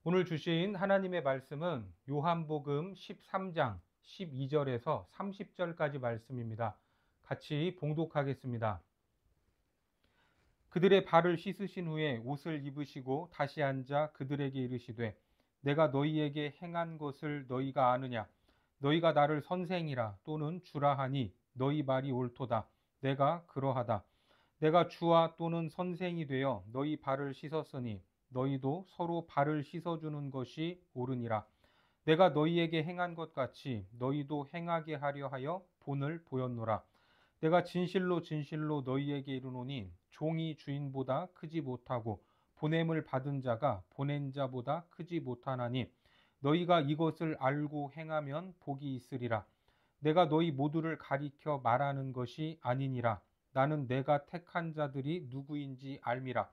오늘 주신 하나님의 말씀은 요한복음 13장 12절에서 30절까지 말씀입니다. 같이 봉독하겠습니다. 그들의 발을 씻으신 후에 옷을 입으시고 다시 앉아 그들에게 이르시되 내가 너희에게 행한 것을 너희가 아느냐? 너희가 나를 선생이라 또는 주라 하니 너희 말이 옳도다. 내가 그러하다. 내가 주와 또는 선생이 되어 너희 발을 씻었으니 너희도 서로 발을 씻어주는 것이 옳으니라. 내가 너희에게 행한 것 같이 너희도 행하게 하려 하여 본을 보였노라. 내가 진실로 진실로 너희에게 이르노니 종이 주인보다 크지 못하고 보냄을 받은 자가 보낸 자보다 크지 못하나니 너희가 이것을 알고 행하면 복이 있으리라. 내가 너희 모두를 가리켜 말하는 것이 아니니라. 나는 내가 택한 자들이 누구인지 알미라.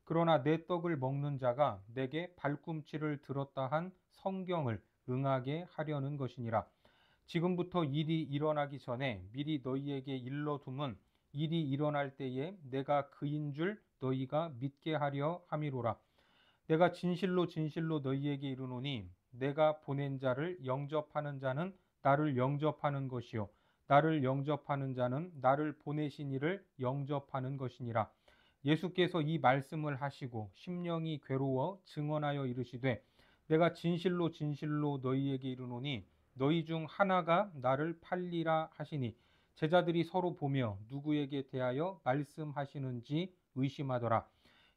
그러나 내 떡을 먹는 자가 내게 발꿈치를 들었다 한 성경을 응하게 하려는 것이니라. 지금부터 일이 일어나기 전에 미리 너희에게 일러둠은 일이 일어날 때에 내가 그인 줄 너희가 믿게 하려 함이로라. 내가 진실로 진실로 너희에게 이르노니 내가 보낸 자를 영접하는 자는 나를 영접하는 것이요 나를 영접하는 자는 나를 보내신 이를 영접하는 것이니라. 예수께서 이 말씀을 하시고 심령이 괴로워 증언하여 이르시되 내가 진실로 진실로 너희에게 이르노니 너희 중 하나가 나를 팔리라 하시니 제자들이 서로 보며 누구에게 대하여 말씀하시는지 의심하더라.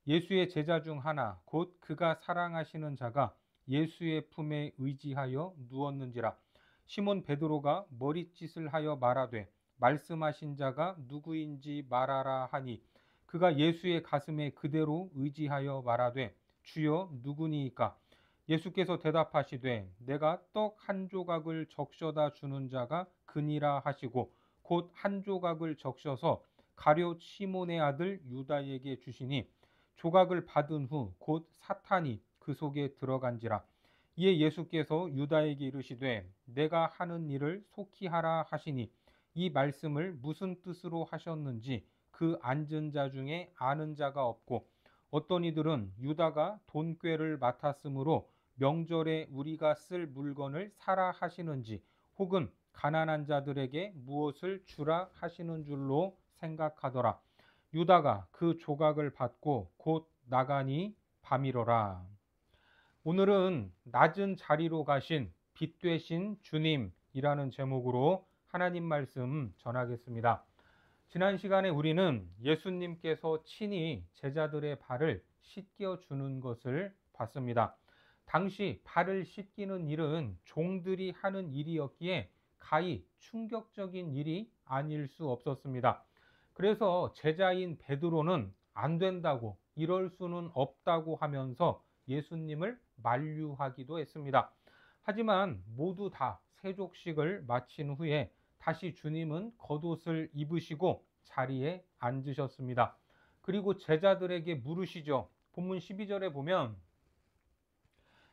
예수의 제자 중 하나 곧 그가 사랑하시는 자가 예수의 품에 의지하여 누웠는지라. 시몬 베드로가 머리짓을 하여 말하되 말씀하신 자가 누구인지 말하라 하니 그가 예수의 가슴에 그대로 의지하여 말하되 주여 누구니이까? 예수께서 대답하시되 내가 떡 한 조각을 적셔다 주는 자가 그니라 하시고 곧 한 조각을 적셔서 가룟 시몬의 아들 유다에게 주시니 조각을 받은 후 곧 사탄이 그 속에 들어간지라. 이에 예수께서 유다에게 이르시되 내가 하는 일을 속히 하라 하시니 이 말씀을 무슨 뜻으로 하셨는지 그 앉은 자 중에 아는 자가 없고 어떤 이들은 유다가 돈꾀를 맡았으므로 명절에 우리가 쓸 물건을 사라 하시는지 혹은 가난한 자들에게 무엇을 주라 하시는 줄로 생각하더라. 유다가 그 조각을 받고 곧 나가니 밤이로라. 오늘은 낮은 자리로 가신 빛 되신 주님이라는 제목으로 하나님 말씀 전하겠습니다. 지난 시간에 우리는 예수님께서 친히 제자들의 발을 씻겨 주는 것을 봤습니다. 당시 발을 씻기는 일은 종들이 하는 일이었기에 가히 충격적인 일이 아닐 수 없었습니다. 그래서 제자인 베드로는 안 된다고 이럴 수는 없다고 하면서 예수님을 만류하기도 했습니다. 하지만 모두 다 세족식을 마친 후에 다시 주님은 겉옷을 입으시고 자리에 앉으셨습니다. 그리고 제자들에게 물으시죠. 본문 12절에 보면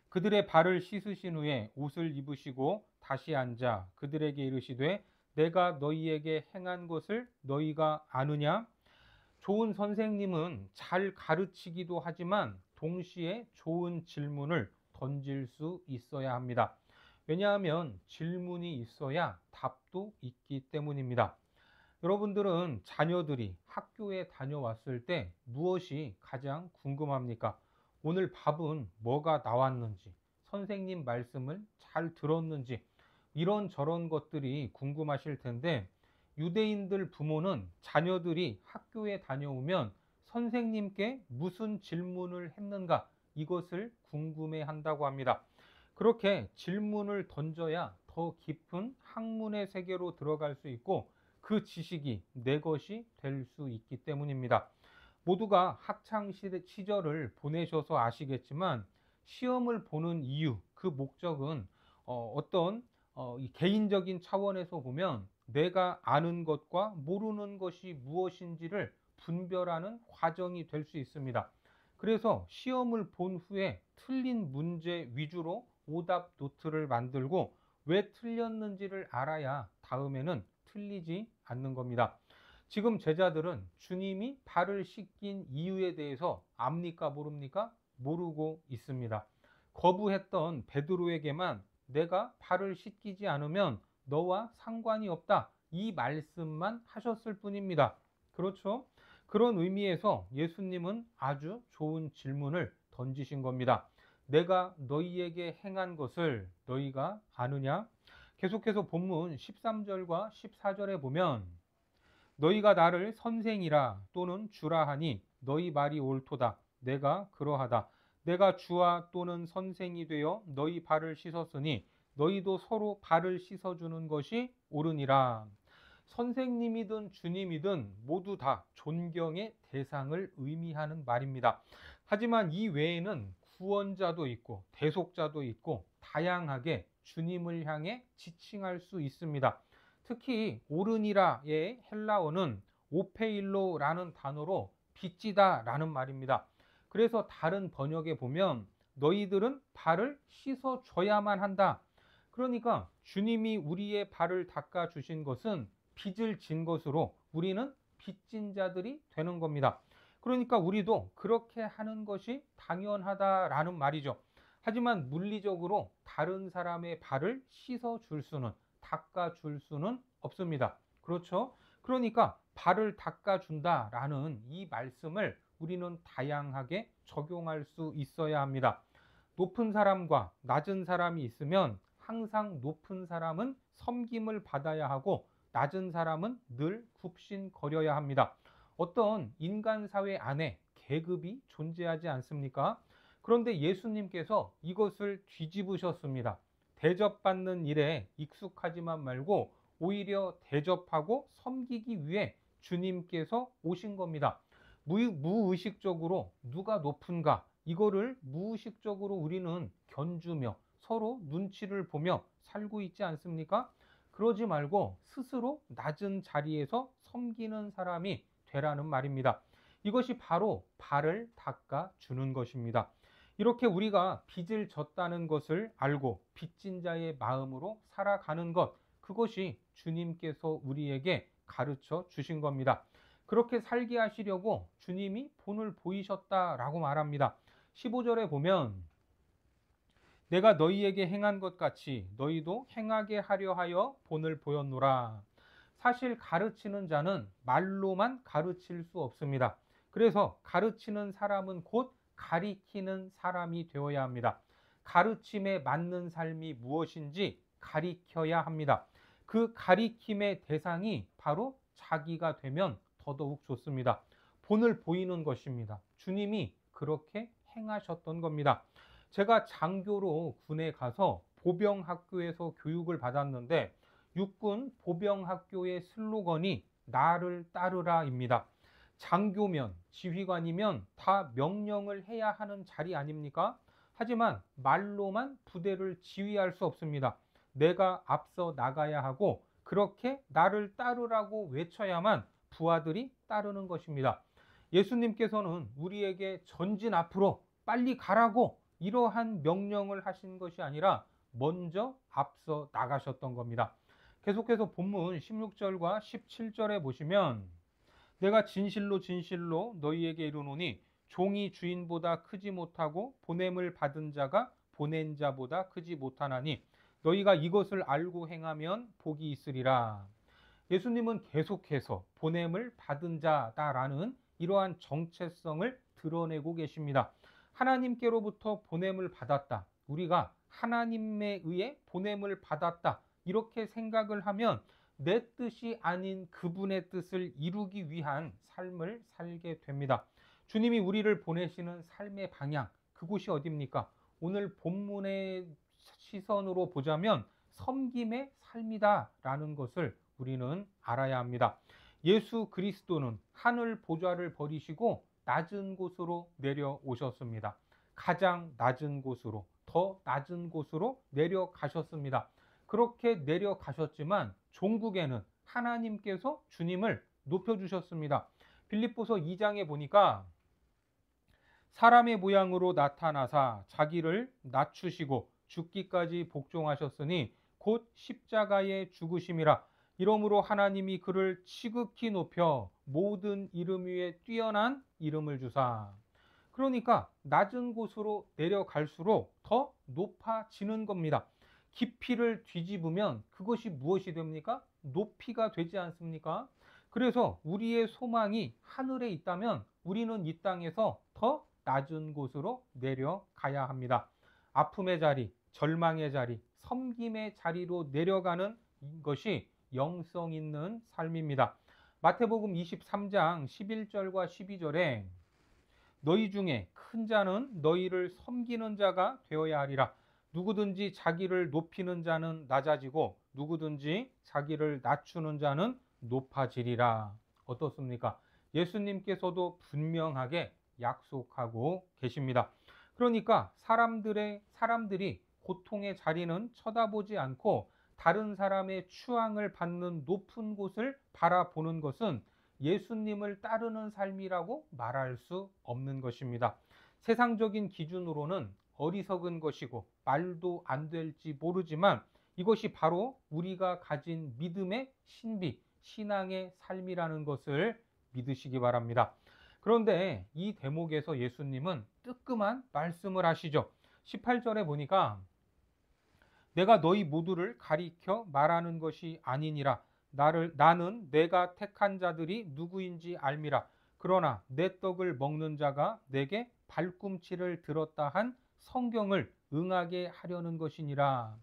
그들의 발을 씻으신 후에 옷을 입으시고 다시 앉아 그들에게 이르시되 내가 너희에게 행한 것을 너희가 아느냐? 좋은 선생님은 잘 가르치기도 하지만 동시에 좋은 질문을 던질 수 있어야 합니다. 왜냐하면 질문이 있어야 답도 있기 때문입니다. 여러분들은 자녀들이 학교에 다녀왔을 때 무엇이 가장 궁금합니까? 오늘 밥은 뭐가 나왔는지, 선생님 말씀을 잘 들었는지, 이런저런 것들이 궁금하실 텐데, 유대인들 부모는 자녀들이 학교에 다녀오면 선생님께 무슨 질문을 했는가, 이것을 궁금해 한다고 합니다. 그렇게 질문을 던져야 더 깊은 학문의 세계로 들어갈 수 있고 그 지식이 내 것이 될 수 있기 때문입니다. 모두가 학창 시절을 보내셔서 아시겠지만 시험을 보는 이유, 그 목적은 어떤 개인적인 차원에서 보면 내가 아는 것과 모르는 것이 무엇인지를 분별하는 과정이 될 수 있습니다. 그래서 시험을 본 후에 틀린 문제 위주로 오답 노트를 만들고 왜 틀렸는지를 알아야 다음에는 틀리지 않는 겁니다. 지금 제자들은 주님이 발을 씻긴 이유에 대해서 압니까 모릅니까? 모르고 있습니다. 거부했던 베드로에게만 내가 발을 씻기지 않으면 너와 상관이 없다. 이 말씀만 하셨을 뿐입니다. 그렇죠? 그런 의미에서 예수님은 아주 좋은 질문을 던지신 겁니다. 내가 너희에게 행한 것을 너희가 아느냐? 계속해서 본문 13절과 14절에 보면 너희가 나를 선생이라 또는 주라 하니 너희 말이 옳도다. 내가 그러하다. 내가 주와 또는 선생이 되어 너희 발을 씻었으니 너희도 서로 발을 씻어주는 것이 옳으니라. 선생님이든 주님이든 모두 다 존경의 대상을 의미하는 말입니다. 하지만 이 외에는 구원자도 있고 대속자도 있고 다양하게 주님을 향해 지칭할 수 있습니다. 특히 오르니라의 헬라어는 오페일로라는 단어로 빚지다라는 말입니다. 그래서 다른 번역에 보면 너희들은 발을 씻어줘야만 한다. 그러니까 주님이 우리의 발을 닦아주신 것은 빚을 진 것으로 우리는 빚진 자들이 되는 겁니다. 그러니까 우리도 그렇게 하는 것이 당연하다라는 말이죠. 하지만 물리적으로 다른 사람의 발을 씻어줄 수는 닦아줄 수는 없습니다. 그렇죠? 그러니까 발을 닦아준다라는 이 말씀을 우리는 다양하게 적용할 수 있어야 합니다. 높은 사람과 낮은 사람이 있으면 항상 높은 사람은 섬김을 받아야 하고 낮은 사람은 늘 굽신거려야 합니다. 어떤 인간 사회 안에 계급이 존재하지 않습니까? 그런데 예수님께서 이것을 뒤집으셨습니다. 대접받는 일에 익숙하지만 말고 오히려 대접하고 섬기기 위해 주님께서 오신 겁니다. 무의식적으로 누가 높은가 이거를 무의식적으로 우리는 견주며 서로 눈치를 보며 살고 있지 않습니까? 그러지 말고 스스로 낮은 자리에서 섬기는 사람이 되라는 말입니다. 이것이 바로 발을 닦아주는 것입니다. 이렇게 우리가 빚을 졌다는 것을 알고 빚진 자의 마음으로 살아가는 것, 그것이 주님께서 우리에게 가르쳐 주신 겁니다. 그렇게 살게 하시려고 주님이 본을 보이셨다라고 말합니다. 15절에 보면 내가 너희에게 행한 것 같이 너희도 행하게 하려 하여 본을 보였노라. 사실 가르치는 자는 말로만 가르칠 수 없습니다. 그래서 가르치는 사람은 곧 가리키는 사람이 되어야 합니다. 가르침에 맞는 삶이 무엇인지 가리켜야 합니다. 그 가리킴의 대상이 바로 자기가 되면 더더욱 좋습니다. 본을 보이는 것입니다. 주님이 그렇게 행하셨던 겁니다. 제가 장교로 군에 가서 보병학교에서 교육을 받았는데 육군 보병학교의 슬로건이 나를 따르라입니다. 장교면 지휘관이면 다 명령을 해야 하는 자리 아닙니까? 하지만 말로만 부대를 지휘할 수 없습니다. 내가 앞서 나가야 하고 그렇게 나를 따르라고 외쳐야만 부하들이 따르는 것입니다. 예수님께서는 우리에게 전진 앞으로 빨리 가라고 이러한 명령을 하신 것이 아니라 먼저 앞서 나가셨던 겁니다. 계속해서 본문 16절과 17절에 보시면 내가 진실로 진실로 너희에게 이르노니 종이 주인보다 크지 못하고 보냄을 받은 자가 보낸 자보다 크지 못하나니 너희가 이것을 알고 행하면 복이 있으리라. 예수님은 계속해서 보냄을 받은 자다라는 이러한 정체성을 드러내고 계십니다. 하나님께로부터 보냄을 받았다. 우리가 하나님에 의해 보냄을 받았다. 이렇게 생각을 하면 내 뜻이 아닌 그분의 뜻을 이루기 위한 삶을 살게 됩니다. 주님이 우리를 보내시는 삶의 방향, 그곳이 어디입니까? 오늘 본문의 시선으로 보자면 섬김의 삶이다라는 것을 우리는 알아야 합니다. 예수 그리스도는 하늘 보좌를 버리시고 낮은 곳으로 내려오셨습니다. 가장 낮은 곳으로, 더 낮은 곳으로 내려가셨습니다. 그렇게 내려가셨지만 종국에는 하나님께서 주님을 높여주셨습니다. 빌립보서 2장에 보니까 사람의 모양으로 나타나사 자기를 낮추시고 죽기까지 복종하셨으니 곧 십자가의 죽으심이라. 이러므로 하나님이 그를 지극히 높여 모든 이름 위에 뛰어난 이름을 주사. 그러니까 낮은 곳으로 내려갈수록 더 높아지는 겁니다. 깊이를 뒤집으면 그것이 무엇이 됩니까? 높이가 되지 않습니까? 그래서 우리의 소망이 하늘에 있다면 우리는 이 땅에서 더 낮은 곳으로 내려가야 합니다. 아픔의 자리, 절망의 자리, 섬김의 자리로 내려가는 것이 영성 있는 삶입니다. 마태복음 23장 11절과 12절에 너희 중에 큰 자는 너희를 섬기는 자가 되어야 하리라. 누구든지 자기를 높이는 자는 낮아지고 누구든지 자기를 낮추는 자는 높아지리라. 어떻습니까? 예수님께서도 분명하게 약속하고 계십니다. 그러니까 사람들이 고통의 자리는 쳐다보지 않고 다른 사람의 추앙을 받는 높은 곳을 바라보는 것은 예수님을 따르는 삶이라고 말할 수 없는 것입니다. 세상적인 기준으로는 어리석은 것이고 말도 안 될지 모르지만 이것이 바로 우리가 가진 믿음의 신비, 신앙의 삶이라는 것을 믿으시기 바랍니다. 그런데 이 대목에서 예수님은 뜨끔한 말씀을 하시죠. 18절에 보니까 내가 너희 모두를 가리켜 말하는 것이 아니니라. 나는 내가 택한 자들이 누구인지 알미라. 그러나 내 떡을 먹는 자가 내게 발꿈치를 들었다 한 성경을 응하게 하려는 것이니라.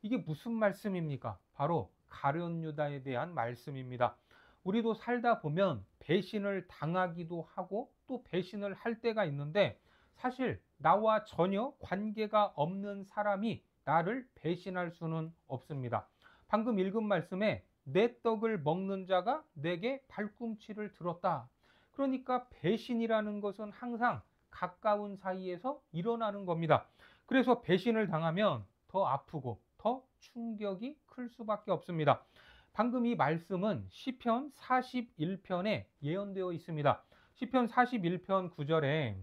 이게 무슨 말씀입니까? 바로 가룟 유다에 대한 말씀입니다. 우리도 살다 보면 배신을 당하기도 하고 또 배신을 할 때가 있는데 사실 나와 전혀 관계가 없는 사람이 나를 배신할 수는 없습니다. 방금 읽은 말씀에 내 떡을 먹는 자가 내게 발꿈치를 들었다. 그러니까 배신이라는 것은 항상 가까운 사이에서 일어나는 겁니다. 그래서 배신을 당하면 더 아프고 더 충격이 클 수밖에 없습니다. 방금 이 말씀은 시편 41편에 예언되어 있습니다. 시편 41편 9절에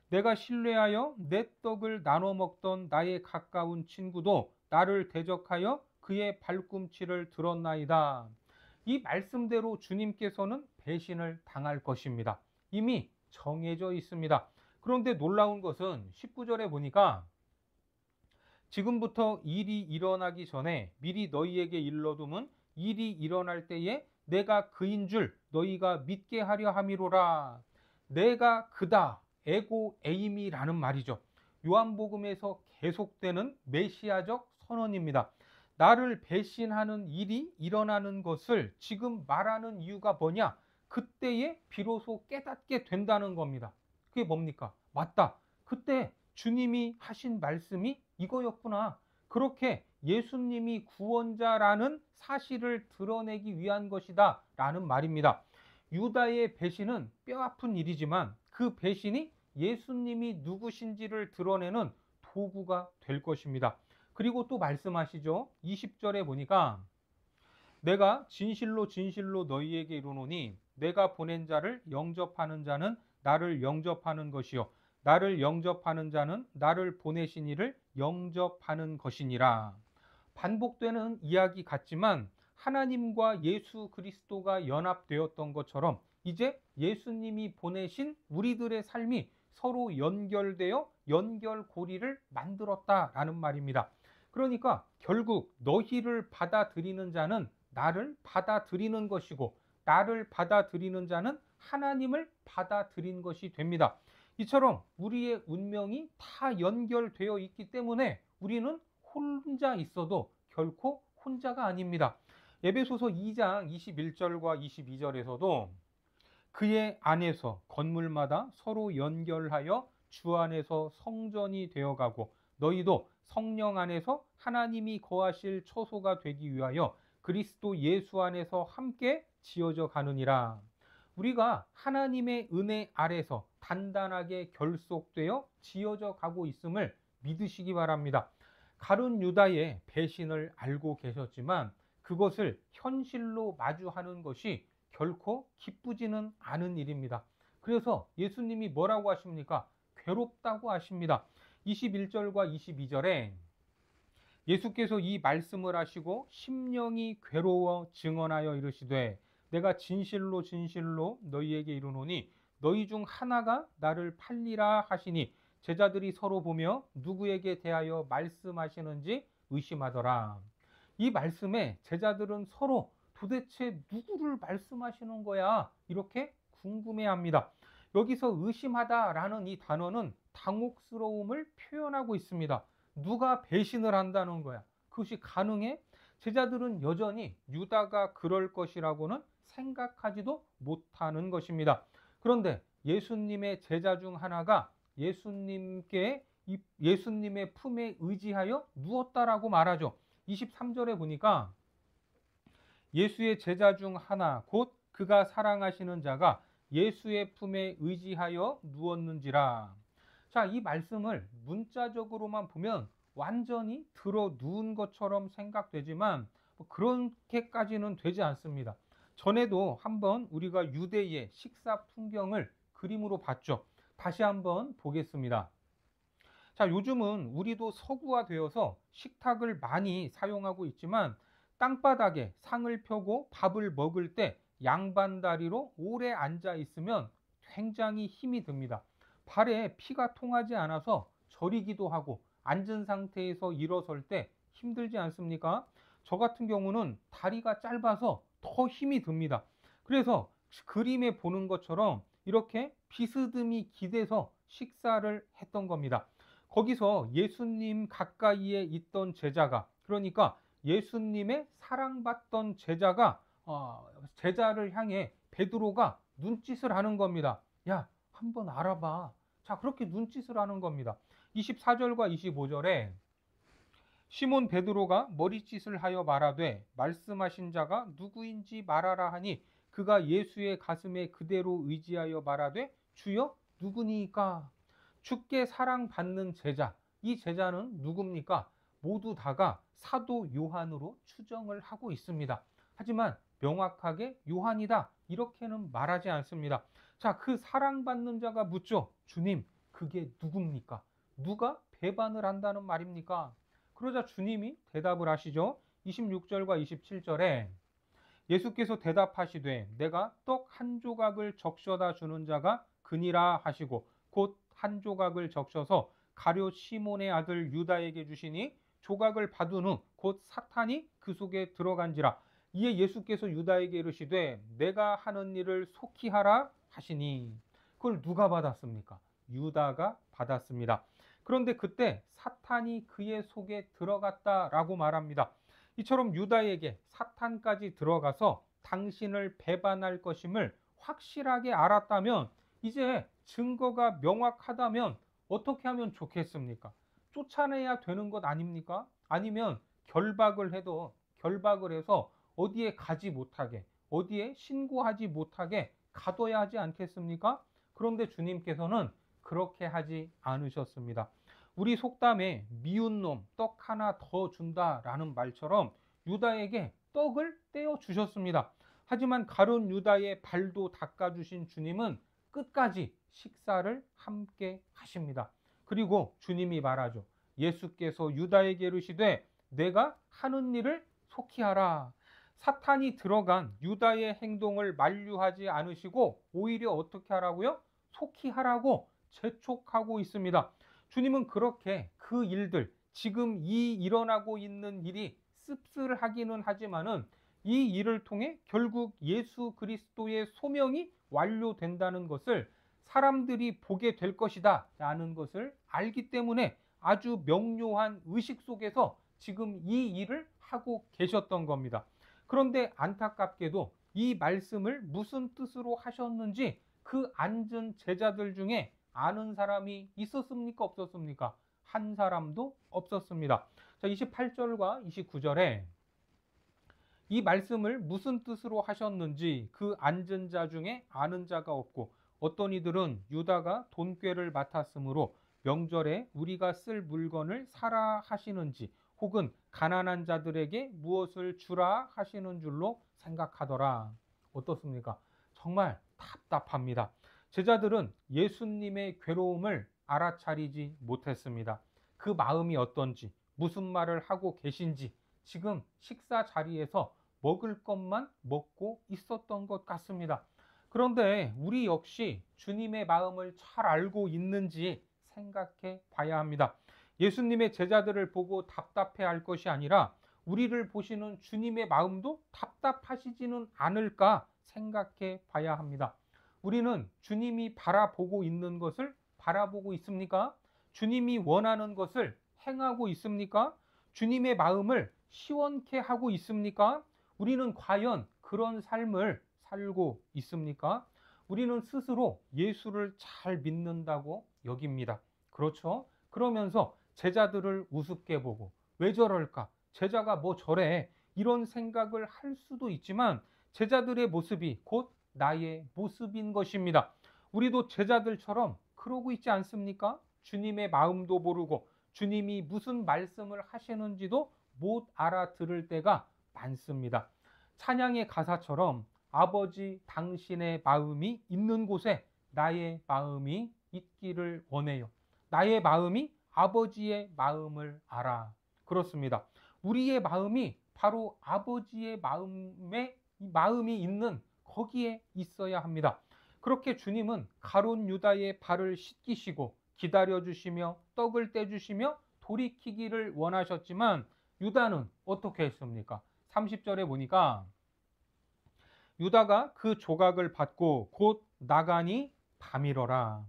내가 신뢰하여 내 떡을 나눠 먹던 나의 가까운 친구도 나를 대적하여 그의 발꿈치를 들었나이다. 이 말씀대로 주님께서는 배신을 당할 것입니다. 이미 정해져 있습니다. 그런데 놀라운 것은 19절에 보니까 지금부터 일이 일어나기 전에 미리 너희에게 일러둠은 일이 일어날 때에 내가 그인 줄 너희가 믿게 하려 함이로라. 내가 그다. 에고 에이미라는 말이죠. 요한복음에서 계속되는 메시아적 선언입니다. 나를 배신하는 일이 일어나는 것을 지금 말하는 이유가 뭐냐? 그때에 비로소 깨닫게 된다는 겁니다. 그게 뭡니까? 맞다. 그때 주님이 하신 말씀이 이거였구나. 그렇게 예수님이 구원자라는 사실을 드러내기 위한 것이다 라는 말입니다. 유다의 배신은 뼈아픈 일이지만 그 배신이 예수님이 누구신지를 드러내는 도구가 될 것입니다. 그리고 또 말씀하시죠. 20절에 보니까 내가 진실로 진실로 너희에게 이르노니 내가 보낸 자를 영접하는 자는 나를 영접하는 것이요 나를 영접하는 자는 나를 보내신 이를 영접하는 것이니라. 반복되는 이야기 같지만 하나님과 예수 그리스도가 연합되었던 것처럼 이제 예수님이 보내신 우리들의 삶이 서로 연결되어 연결고리를 만들었다라는 말입니다. 그러니까 결국 너희를 받아들이는 자는 나를 받아들이는 것이고 나를 받아들이는 자는 하나님을 받아들인 것이 됩니다. 이처럼 우리의 운명이 다 연결되어 있기 때문에 우리는 혼자 있어도 결코 혼자가 아닙니다. 에베소서 2장 21절과 22절에서도 그의 안에서 건물마다 서로 연결하여 주 안에서 성전이 되어가고 너희도 성령 안에서 하나님이 거하실 처소가 되기 위하여 그리스도 예수 안에서 함께 지어져 가느니라. 우리가 하나님의 은혜 아래서 단단하게 결속되어 지어져 가고 있음을 믿으시기 바랍니다. 가룟 유다의 배신을 알고 계셨지만 그것을 현실로 마주하는 것이 결코 기쁘지는 않은 일입니다. 그래서 예수님이 뭐라고 하십니까? 괴롭다고 하십니다. 21절과 22절에 예수께서 이 말씀을 하시고 심령이 괴로워 증언하여 이르시되 내가 진실로 진실로 너희에게 이르노니 너희 중 하나가 나를 팔리라 하시니 제자들이 서로 보며 누구에게 대하여 말씀하시는지 의심하더라. 이 말씀에 제자들은 서로 도대체 누구를 말씀하시는 거야? 이렇게 궁금해합니다. 여기서 의심하다라는 이 단어는 당혹스러움을 표현하고 있습니다. 누가 배신을 한다는 거야? 그것이 가능해? 제자들은 여전히 유다가 그럴 것이라고는 생각하지도 못하는 것입니다. 그런데 예수님의 제자 중 하나가 예수님의 품에 의지하여 누웠다라고 말하죠. 23절에 보니까 예수의 제자 중 하나 곧 그가 사랑하시는 자가 예수의 품에 의지하여 누웠는지라. 자, 이 말씀을 문자적으로만 보면 완전히 들어 누운 것처럼 생각되지만 그렇게까지는 되지 않습니다. 전에도 한번 우리가 유대의 식사 풍경을 그림으로 봤죠. 다시 한번 보겠습니다. 자, 요즘은 우리도 서구화되어서 식탁을 많이 사용하고 있지만 땅바닥에 상을 펴고 밥을 먹을 때 양반다리로 오래 앉아 있으면 굉장히 힘이 듭니다. 발에 피가 통하지 않아서 저리기도 하고 앉은 상태에서 일어설 때 힘들지 않습니까? 저 같은 경우는 다리가 짧아서 더 힘이 듭니다. 그래서 그림에 보는 것처럼 이렇게 비스듬히 기대서 식사를 했던 겁니다. 거기서 예수님 가까이에 있던 제자가, 그러니까 예수님의 사랑받던 제자를 향해 베드로가 눈짓을 하는 겁니다. 야, 한번 알아봐. 자, 그렇게 눈짓을 하는 겁니다. 24절과 25절에 시몬 베드로가 머리짓을 하여 말하되 말씀하신 자가 누구인지 말하라 하니 그가 예수의 가슴에 그대로 의지하여 말하되 주여 누구니까? 주께 사랑받는 제자, 이 제자는 누굽니까? 모두 다가 사도 요한으로 추정을 하고 있습니다. 하지만 명확하게 요한이다 이렇게는 말하지 않습니다. 자, 그 사랑받는 자가 묻죠. 주님, 그게 누굽니까? 누가 배반을 한다는 말입니까? 그러자 주님이 대답을 하시죠. 26절과 27절에 예수께서 대답하시되 내가 떡 한 조각을 적셔다 주는 자가 그니라 하시고 곧 한 조각을 적셔서 가룟 시몬의 아들 유다에게 주시니 조각을 받은 후 곧 사탄이 그 속에 들어간지라. 이에 예수께서 유다에게 이르시되 내가 하는 일을 속히 하라 하시니 그걸 누가 받았습니까? 유다가 받았습니다. 그런데 그때 사탄이 그의 속에 들어갔다라고 말합니다. 이처럼 유다에게 사탄까지 들어가서 당신을 배반할 것임을 확실하게 알았다면 이제 증거가 명확하다면 어떻게 하면 좋겠습니까? 쫓아내야 되는 것 아닙니까? 아니면 결박을 해서 어디에 가지 못하게, 어디에 신고하지 못하게 가둬야 하지 않겠습니까? 그런데 주님께서는 그렇게 하지 않으셨습니다. 우리 속담에 미운 놈 떡 하나 더 준다라는 말처럼 유다에게 떡을 떼어 주셨습니다. 하지만 가룟 유다의 발도 닦아주신 주님은 끝까지 식사를 함께 하십니다. 그리고 주님이 말하죠. 예수께서 유다에게 이르시되 내가 하는 일을 속히 하라. 사탄이 들어간 유다의 행동을 만류하지 않으시고 오히려 어떻게 하라고요? 속히 하라고 재촉하고 있습니다. 주님은 그렇게 그 일들, 지금 이 일어나고 있는 일이 씁쓸하기는 하지만은 이 일을 통해 결국 예수 그리스도의 소명이 완료된다는 것을 사람들이 보게 될 것이다 라는 것을 알기 때문에 아주 명료한 의식 속에서 지금 이 일을 하고 계셨던 겁니다. 그런데 안타깝게도 이 말씀을 무슨 뜻으로 하셨는지 그 앉은 제자들 중에 아는 사람이 있었습니까? 없었습니까? 한 사람도 없었습니다. 자, 28절과 29절에 이 말씀을 무슨 뜻으로 하셨는지 그 앉은 자 중에 아는 자가 없고 어떤 이들은 유다가 돈꾀를 맡았으므로 명절에 우리가 쓸 물건을 사라 하시는지 혹은 가난한 자들에게 무엇을 주라 하시는 줄로 생각하더라. 어떻습니까? 정말 답답합니다. 제자들은 예수님의 괴로움을 알아차리지 못했습니다. 그 마음이 어떤지, 무슨 말을 하고 계신지 지금 식사 자리에서 먹을 것만 먹고 있었던 것 같습니다. 그런데 우리 역시 주님의 마음을 잘 알고 있는지 생각해 봐야 합니다. 예수님의 제자들을 보고 답답해 할 것이 아니라 우리를 보시는 주님의 마음도 답답하시지는 않을까 생각해 봐야 합니다. 우리는 주님이 바라보고 있는 것을 바라보고 있습니까? 주님이 원하는 것을 행하고 있습니까? 주님의 마음을 시원케 하고 있습니까? 우리는 과연 그런 삶을 살고 있습니까? 우리는 스스로 예수를 잘 믿는다고 여깁니다. 그렇죠? 그러면서 제자들을 우습게 보고 왜 저럴까? 제자가 뭐 저래? 이런 생각을 할 수도 있지만 제자들의 모습이 곧 나의 모습인 것입니다. 우리도 제자들처럼 그러고 있지 않습니까? 주님의 마음도 모르고 주님이 무슨 말씀을 하시는지도 못 알아들을 때가 많습니다. 찬양의 가사처럼 아버지 당신의 마음이 있는 곳에 나의 마음이 있기를 원해요. 나의 마음이 아버지의 마음을 알아. 그렇습니다. 우리의 마음이 바로 아버지의 마음이 있는 거기에 있어야 합니다. 그렇게 주님은 가룟 유다의 발을 씻기시고 기다려주시며 떡을 떼주시며 돌이키기를 원하셨지만 유다는 어떻게 했습니까? 30절에 보니까 유다가 그 조각을 받고 곧 나가니 밤이러라.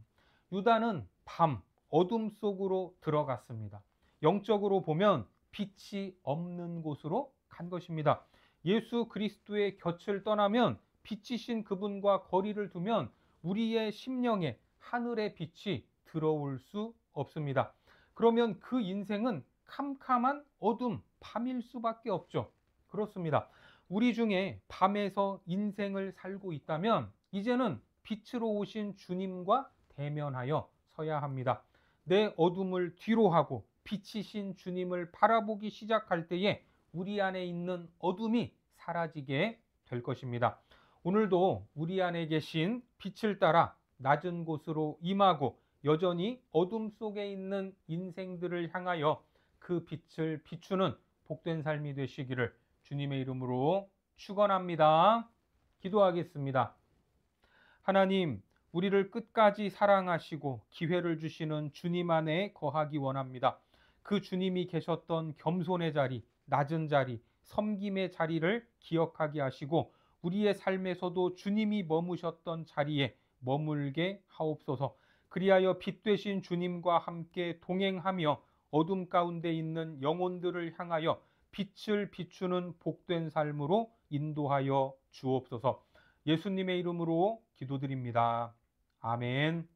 유다는 밤, 어둠 속으로 들어갔습니다. 영적으로 보면 빛이 없는 곳으로 간 것입니다. 예수 그리스도의 곁을 떠나면 빛이신 그분과 거리를 두면 우리의 심령에 하늘의 빛이 들어올 수 없습니다. 그러면 그 인생은 캄캄한 어둠, 밤일 수밖에 없죠. 그렇습니다. 우리 중에 밤에서 인생을 살고 있다면 이제는 빛으로 오신 주님과 대면하여 서야 합니다. 내 어둠을 뒤로하고 빛이신 주님을 바라보기 시작할 때에 우리 안에 있는 어둠이 사라지게 될 것입니다. 오늘도 우리 안에 계신 빛을 따라 낮은 곳으로 임하고 여전히 어둠 속에 있는 인생들을 향하여 그 빛을 비추는 복된 삶이 되시기를 주님의 이름으로 축원합니다. 기도하겠습니다. 하나님, 우리를 끝까지 사랑하시고 기회를 주시는 주님 안에 거하기 원합니다. 그 주님이 계셨던 겸손의 자리, 낮은 자리, 섬김의 자리를 기억하게 하시고 우리의 삶에서도 주님이 머무셨던 자리에 머물게 하옵소서. 그리하여 빛 되신 주님과 함께 동행하며 어둠 가운데 있는 영혼들을 향하여 빛을 비추는 복된 삶으로 인도하여 주옵소서. 예수님의 이름으로 기도드립니다. 아멘.